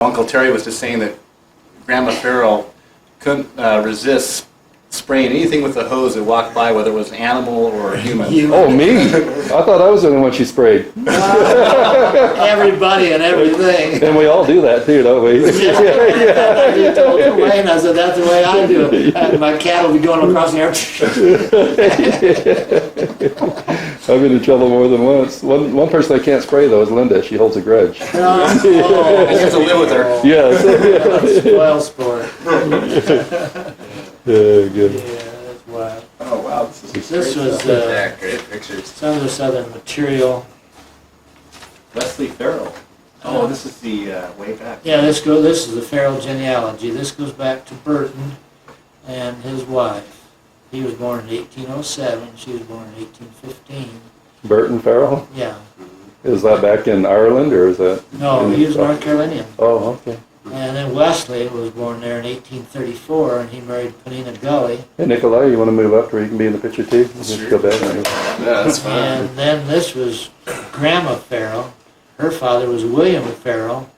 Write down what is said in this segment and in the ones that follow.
Uncle Terry was just saying that Grandma Ferrell couldn't resist spraying anything with a hose that walked by, whether it was animal or human. Oh, me? I thought I was the only one she sprayed. Everybody and everything. And we all do that too, don't we? I told Wayne, I said, that's the way I do it. My cat will be going across the air. I've been in trouble more than once. One person I can't spray though is Linda. She holds a grudge. Oh, You have to live with her. Yes. Spoil sport. Good. Yeah, that's wild. Oh, wow. This was great pictures. some of this other material. Leslie Ferrell. Oh, this is the way back. Yeah, this is the Ferrell genealogy. This goes back to Burton and his wife. He was born in 1807. She was born in 1815. Burton Ferrell? Yeah. Is that back in Ireland or is that? No, he was North Carolinian. Oh, okay. And then Wesley was born there in 1834, and he married Penina Gully. Hey, Nikolai, you want to move up where you can be in the picture too? Just go back. Yeah, that's fine. And then this was Grandma Ferrell. Her father was William Ferrell,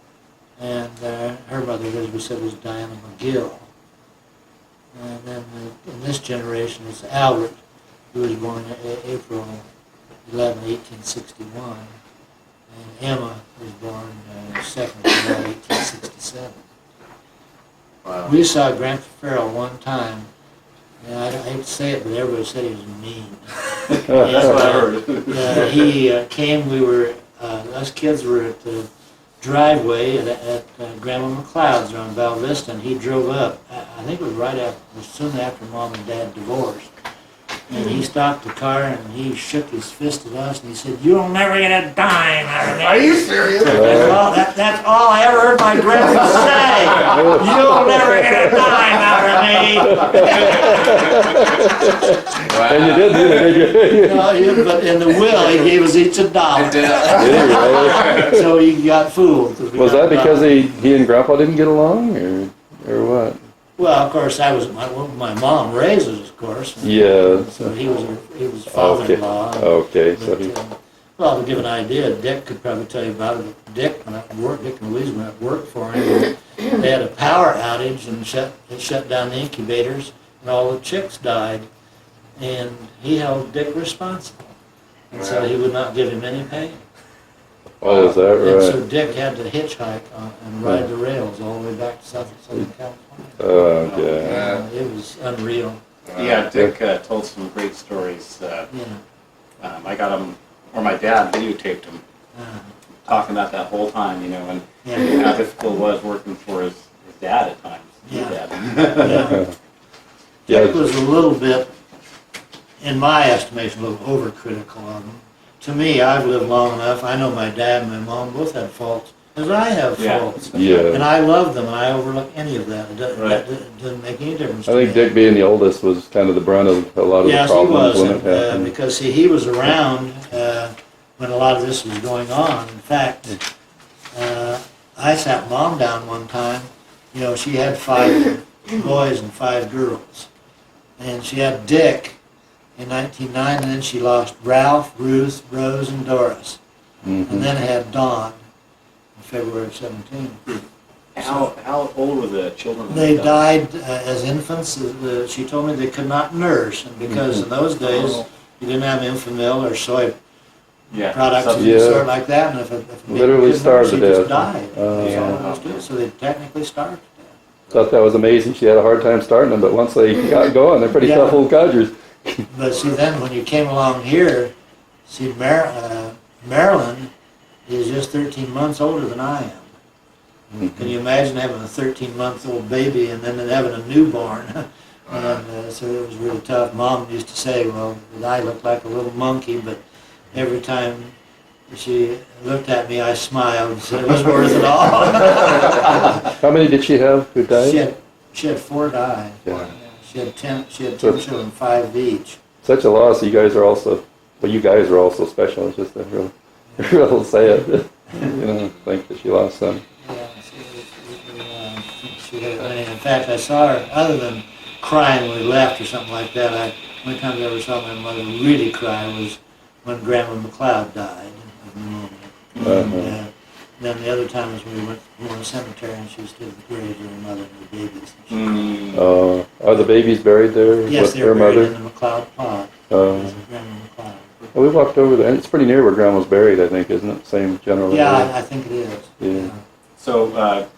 and her mother, as we said, was Diana McGill. And then in this generation is Albert, who was born April 11, 1861. And Emma was born 2nd July, 1867. Wow. We saw Grandpa Ferrell one time, and I hate to say it, but everybody said he was mean. That's what I heard. He came, us kids were at the driveway at Grandma McLeod's on Val Vista, and he drove up. I think it was soon after Mom and Dad divorced. And he stopped the car and he shook his fist at us and he said, "You'll never get a dime out of me." Are you serious? That's all I ever heard my grandpa say. "You'll never get a dime out of me." And you did, didn't you? No, but in the will, he gave us each $1. So he got fooled. Was that because he and Grandpa didn't get along or what? Well, of course, I was my mom raised us, of course. Yeah. So he was father-in-law. Okay. So Well, to give an idea, Dick could probably tell you about it. Dick and Louise went up work for him. They had a power outage and it shut down the incubators, and all the chicks died. And he held Dick responsible, and so he would not give him any pay. Oh, is that And so right? Dick had to hitchhike and ride the rails all the way back to Southern California. Oh, yeah. It was unreal. Yeah, Dick told some great stories. I got him, or my dad videotaped him, talking about that whole time, and how difficult it was working for his dad at times. Yeah. Dad. Dick was a little bit, in my estimation, a little overcritical of him. To me, I've lived long enough. I know my dad and my mom both had faults, as I have faults. Yeah. And I love them, and I overlook any of that. It Right. doesn't make any difference I to think me. Dick being the oldest was kind of the brunt of a lot of Yes, the he problems was, when it happened. because see, he was around when a lot of this was going on. In fact, I sat Mom down one time. She had 5 boys and 5 girls, and she had Dick in 1909, and then she lost Ralph, Ruth, Rose, and Doris, and then had Dawn in February of 17. How old were the children? when They died as infants. She told me they could not nurse, and because in those days you didn't have Infamil or soy products of Yeah. any sort like that, and if a baby Literally couldn't starved nurse, to she just death. died. That's all there was to it. So they technically starved to death. Thought that was amazing. She had a hard time starting them, but once they got going, they're pretty Yeah. tough old codgers. But see, then when you came along here, see, Marilyn is just 13 months older than I am. Can you imagine having a 13-month-old baby and then having a newborn? And so it was really tough. Mom used to say, well, I looked like a little monkey, but every time she looked at me, I smiled, so it was worth it all. How many did she have who died? She had 4 die. Yeah. She had 10 children, 5 each. Such a loss. You guys are also special. It's just a real sad, think that she lost some. Yeah, in fact, I saw her, other than crying when we left or something like that, one time I ever saw my mother really cry was when Grandma McLeod died of pneumonia. then the other time was when we went to the cemetery and she stood at the grave with her mother and the babies. Are the babies buried there Yes, with they their were buried mother? in the McLeod plot. Uh, Grandma McLeod. Well, we walked over there, and it's pretty near where Grandma's buried, I think, isn't it? Same general Yeah, area. I think it is. Yeah. So,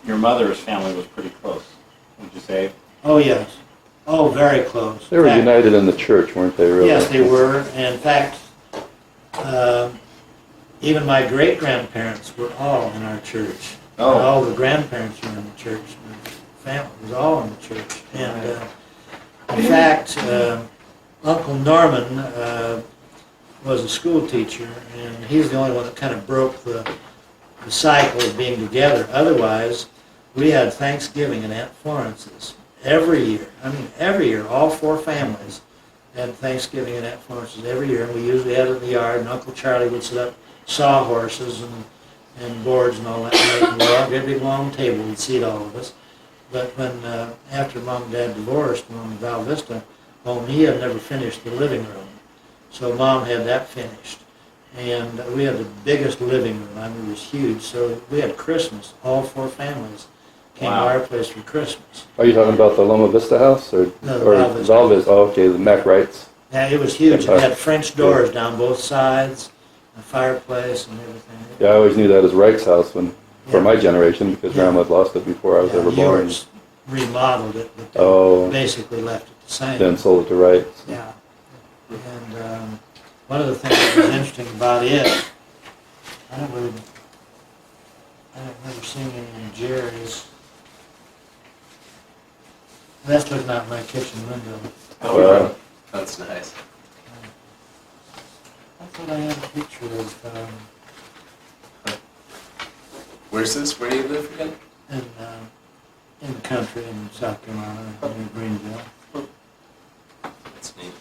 your mother's family was pretty close, would you say? Oh, yes. Oh, very close. They were In fact, united in the church, weren't they, really? Yes, they were. And in fact, even my great-grandparents were all in our church. Oh. And all the grandparents were in the church. The family was all in the church. And in fact, Uncle Norman was a school teacher, and he's the only one that kind of broke the cycle of being together. Otherwise, we had Thanksgiving at Aunt Florence's every year. I mean, every year, all four families had Thanksgiving at Aunt Florence's every year, and we usually had it in the yard, and Uncle Charlie would set up sawhorses and boards and all that, and we'd all get a big long table, we'd seat all of us. But when, after Mom and Dad divorced, on Val Vista home, he had never finished the living room. So Mom had that finished. And we had the biggest living room. I mean, it was huge. So we had Christmas. All four families came Wow. to our place for Christmas. Are you talking about the Loma Vista house? Or No, the or Val Vista. Val Vista? Oh, okay, the Mac Wrights. Yeah, it was huge. It had French doors down both sides, a fireplace and everything. Yeah, I always knew that as Wright's house for Yeah. my generation, because Yeah. Grandma had lost it before I was ever born. Yours remodeled it, but they Oh, basically left it the same. then sold it to Wrights. Yeah. And one of the things that was interesting about it, I don't remember seeing any in Jerry's. That's looking out my kitchen window. Oh, wow. That's nice. I thought I had a picture of, Where's this? Where do you live again? in the country in South Carolina, near Greenville. That's neat.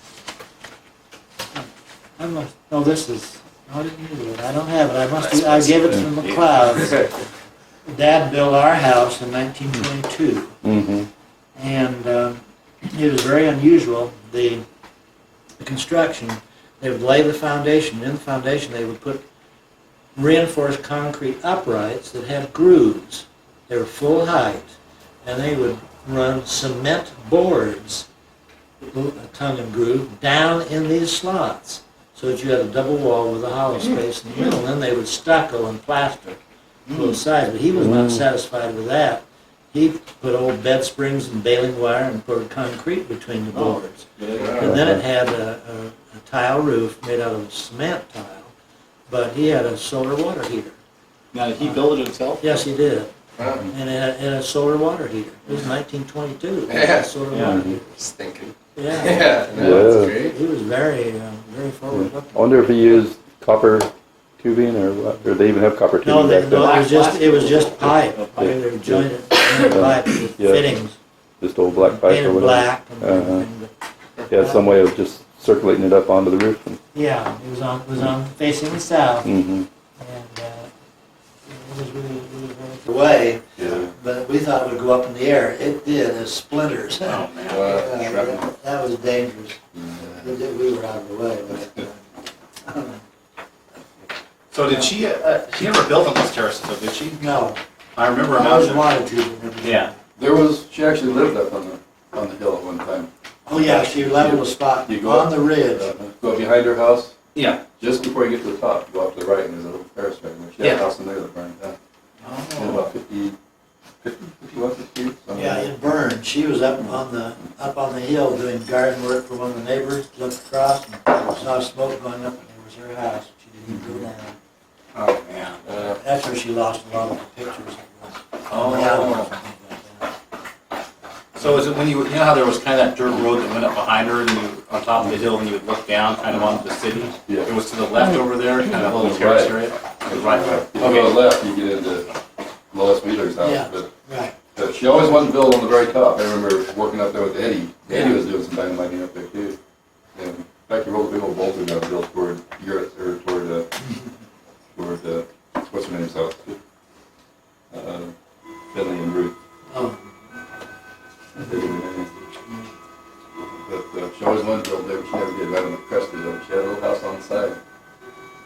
I must, oh, this is, I didn't do it. I don't have it. I gave it to the McLeods. Dad built our house in 1922. Mm-hmm. And it was very unusual. The construction, they would lay the foundation. In the foundation, they would put reinforced concrete uprights that had grooves. They were full height, and they would run cement boards, a tongue and groove, down in these slots, so that you had a double wall with a hollow space in the middle. And then they would stucco and plaster both sides. But he was not satisfied with that. He put old bed springs and baling wire and poured concrete between the boards. And then it had a tile roof made out of cement tile, but he had a solar water heater. Now, did he build it himself? Yes, he did. Wow. And it had a solar water heater. It was 1922. Yeah. Solar Yeah. water heater. Just thinking. Yeah. Yeah, no, Yeah. that's great. He was very forward I looking. wonder if he used copper tubing or what, or they even have copper tubing No, back then. it was just pipe. They were jointed pipe with Yeah. fittings, Just old black pipe or painted whatever. black and Uh-huh. everything. But, He had some way of just circulating it up onto the roof. yeah, it was on facing the south, Mm-hmm. and it was really very way. Yeah. But we thought it would go up in the air. It did, as splinters. Oh, man. That was dangerous. We were out of the way. But, So did she never built on those terraces, though, did she? no, I remember I always about wanted to. but never did. Yeah. She actually lived up on the hill at one time. Oh, yeah, she leveled a spot You go on up- the ridge. Go behind her house, Yeah. just before you get to the top, you go up to the right, and there's a little terrace right there. She had Yeah. a house in there that burned down. It had about 51 feet. something Yeah, like it burned. She was up on the hill doing garden work for one of the neighbors, looked across and saw smoke going up, and there was her house. She didn't even go down. Oh, man. that. That's where she lost a lot of the pictures. Oh. Yeah. So is it when you know how there was kind of that dirt road that went up behind her and you, on top of the hill, and you would look down kind of onto the city? Yeah. It was to the left over there, kind of a little terrace area? It was right there. If you go to the left, you get into Lois Wheeler's house. Yeah. But Right. she always wanted to build on the very top. I remember working up there with Eddie. Eddie was doing some dynamiting up there too. And in fact, he rolled a big old boulder down the hill toward Europe, or toward what's her name's house? Finley and Ruth. Oh, But she always wanted to build there, but she never did. Right on the crest of the hill. She had a little house on the side.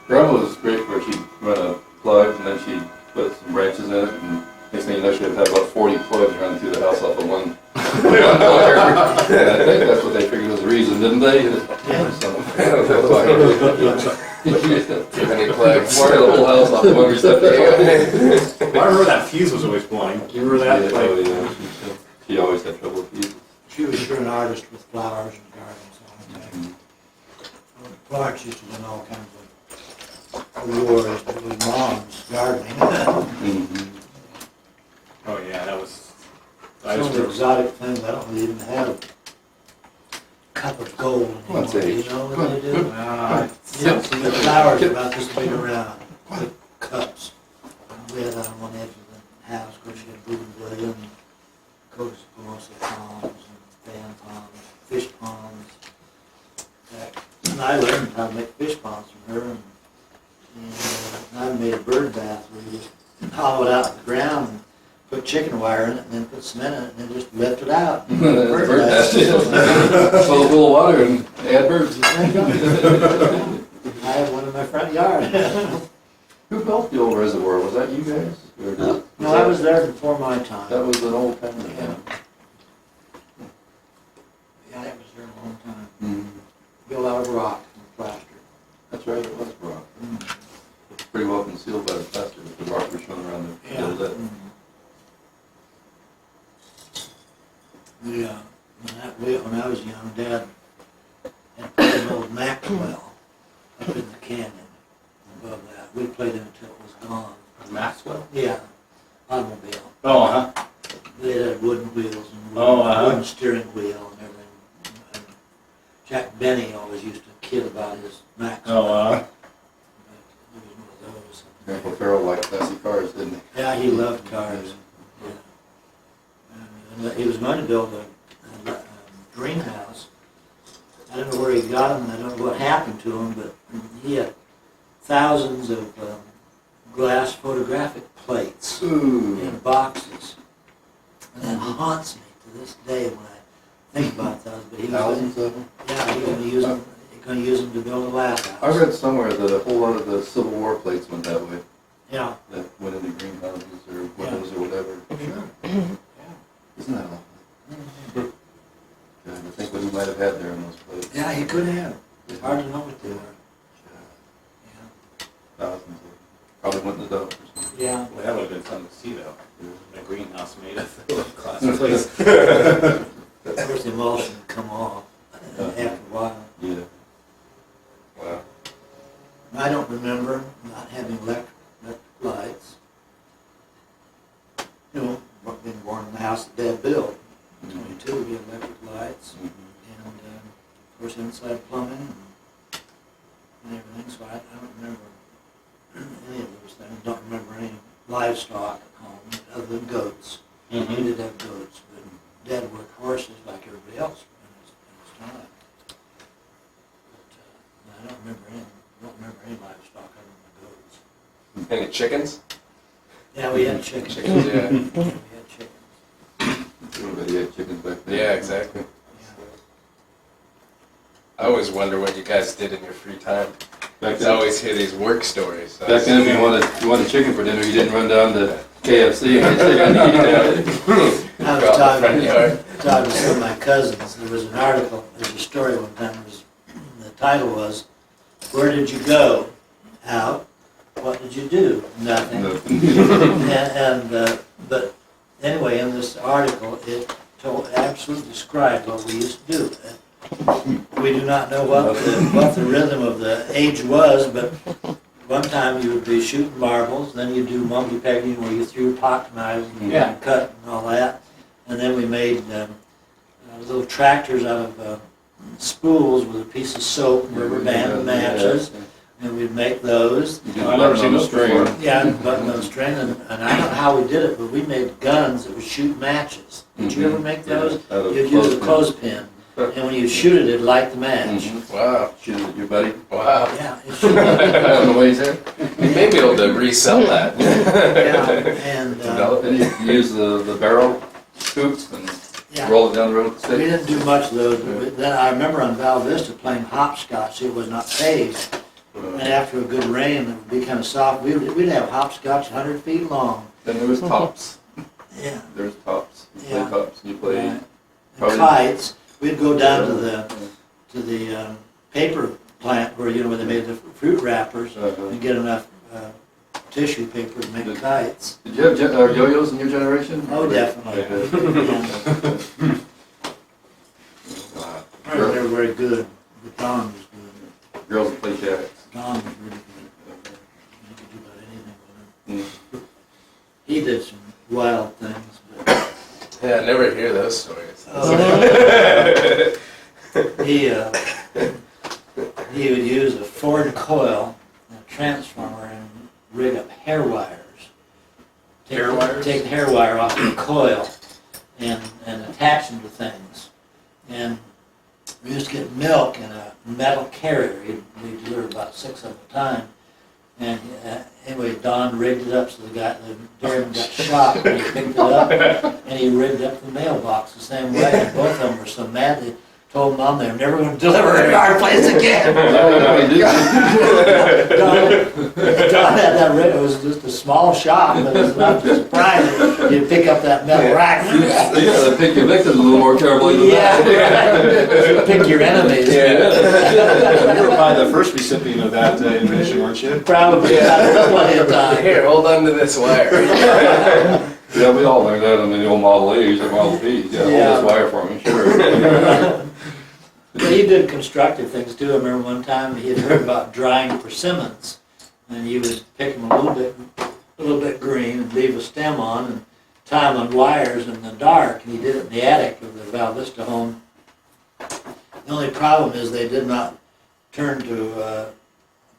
Grandma was great for it. She'd run a plug, and then she'd and I should have had about 40 plugs run through the house off of one wire. And I think that's what they figured was the reason, didn't they? So, that's why Too many plugs. wired the whole house off of one receptacle. I remember that fuse was always blowing. You remember that? Yeah, oh, yeah. She always had trouble with fuses. She was sure an artist with flowers and gardens all the time. Clark used to win all kinds of awards, but it was Mom's gardening. Oh, yeah, that was. I Some just of the remember. exotic things, I don't really even have a cup of gold anymore. Let's see. You know what they do? Ah, You know, some of the flowers about this big around, the cups. We had on one edge of the house, of course, you had bougainvillea and mostly palms and fan palms, fish ponds. And I learned how to make fish ponds from her, and I made a bird bath where you just hollow it out of the ground and put chicken wire in it, and then put cement in it, and then just lift it out. Bird bath. Full of water and add birds. I have one in my front yard. Who built the old reservoir? Was that you guys? Or No, I was there before my time. That was an old family. Yeah. Yeah, it was there a long time. Mhm. Built out of rock and plaster. That's right, it was rock. Pretty well concealed by the plaster, but the rock was shown around the field. Yeah, when I was young, Dad had put an old Maxwell up in the canyon above that. We played it until it was gone. Maxwell? Yeah, automobile. Oh, huh? They had wooden wheels and Oh, wooden steering wheel and everything. And Jack Benny always used to kid about his Maxwell. Oh, It was one of those. Grandpa Ferrell liked classy cars, didn't he? Yeah, he loved cars. Yeah. And he was going to build a greenhouse. I don't know where he got them, I don't know what happened to him, but he had thousands of glass photographic plates Ooh. in boxes. And that haunts me to this day when I think about those. But he was Thousands of them? yeah, he was going to use them to build a lab house. I read somewhere that a whole lot of the Civil War plates went that way, Yeah. that went into greenhouses or windows or whatever. Sure. Isn't that awful? Yeah, I think what he might have had there in those plates. Yeah, he could have. It's hard to know what they were. Yeah. Thousands of them. Probably went in the dump or something. Yeah. well, that would have been something to see, though. A greenhouse made of glass plates. Of course, the emulsion would come off after a while. Yeah. Wow. I don't remember not having electric lights. You know, being born in the house that Dad built. 22, we had electric lights, and of course inside plumbing and everything. So I don't remember any of those things. Don't remember any livestock at home other than goats. We did have goats, but Dad worked horses like everybody else in his time. But I don't remember any livestock other than goats. Any chickens? Yeah, we had chickens. Chickens, yeah. Yeah, we had chickens. Everybody had chickens back then. Yeah, exactly. Yeah. I always wonder what you guys did in your free time. Back I then, always hear these work stories. So back then if you wanted chicken for dinner, you didn't run down to KFC and get chicken and eat it. I was Go out the front talking yard. to some of my cousins. There was an article, there's a story one time, the title was, "Where did you go? Out. What did you do? Nothing." But anyway, in this article, it absolutely described what we used to do. We do not know what the rhythm of the age was, but one time you would be shooting marbles, then you do monkey pegging where you threw pocket knives and cut and all that. And then we made little tractors out of spools with a piece of soap, rubber band, and matches. And we'd make those. You didn't never seen a string. Yeah, button those string, and I don't know how we did it, but we made guns that would shoot matches. Did you ever make those? Out of You'd use a clothespin. clothespin, and when you shoot it, it'd light the match. Wow. Shoot it at your buddy. Wow. Yeah, it shoot. I don't know what he's in. You may be able to resell that. Yeah, and Then you use the barrel scoops and yeah, roll it down the road with the we stick. didn't do much of those. But then I remember on Val Vista playing hopscotch. It was not paved, and after a good rain, it would be kind of soft. We'd have hopscotch 100 feet long. Then there was tops. Yeah. There's tops. You play Yeah. tops. You play. Right. And Probably- kites, we'd go down to the paper plant where, where they made the fruit wrappers and get enough tissue paper to make kites. Did you have yo-yos in your generation? Oh, definitely. Yeah. They were very good. But Don was good. Girls that play jacks. Don was really good. He could do about anything with them. Mm. He did some wild things, but Yeah, I never hear those stories. he would use a Ford coil, a transformer, and rig up hair wires. Hair wires? Take the hair wire off the coil and attach them to things. And we used to get milk in a metal carrier. We delivered about 6 of them at a time. And anyway, Don rigged it up so the dairyman got shocked when he picked it up, and he rigged up the mailbox the same way. And both of them were so mad they told Mom they were never going to deliver at our place again. Don had that rig. It was just a small shop, but it was enough to surprise you. You'd pick up that metal rack. Yeah, they pick your victims a little more carefully than that. Yeah, pick your enemies. You were probably the first recipient of that invention, weren't you? Probably not plenty of time. Here, hold on to this wire. Yeah, we all learned that on the old Model A's or Model B's. Yeah, Yeah. hold this wire for me, sure. But he did constructive things too. I remember one time he had heard about drying persimmons, and he would pick them a little bit green and leave a stem on and tie them on wires in the dark. And he did it in the attic of the Val Vista home. The only problem is they did not turn to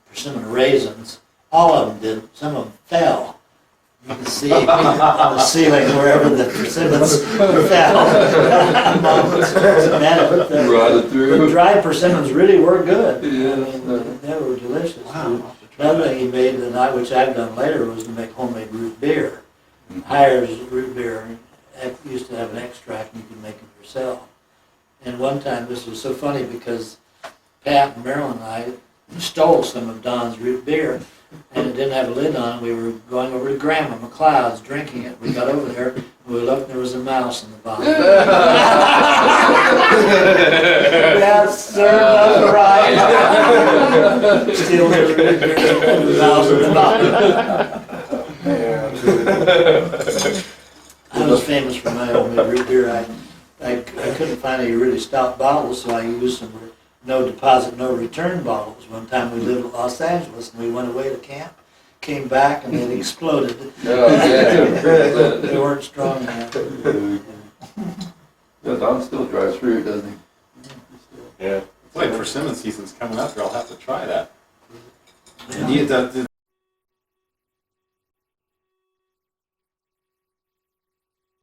persimmon raisins. All of them did. Some of them fell. You can see on the ceiling wherever the persimmons fell. Rotted through. The dried persimmons really were good. Yeah. I mean, they were delicious. Wow. Another thing he made, which I've done later, was to make homemade root beer. Hires root beer, used to have an extract and you could make it yourself. And one time, this was so funny because Pat and Marilyn and I stole some of Don's root beer, and it didn't have a lid on. We were going over to Grandma McLeod's drinking it. We got over there, and we looked, and there was a mouse in the bottom. Yes, sir, that's right. Stealing his root beer, and the mouse in the bottom. I was famous for my homemade root beer. I couldn't find any really stout bottles, so I used some no deposit, no return bottles. One time we lived in Los Angeles and we went away to camp, came back and it exploded. They weren't strong enough. Yeah, Don still dries fruit, doesn't he? Yeah. Boy, persimmon season's coming up here. I'll have to try that.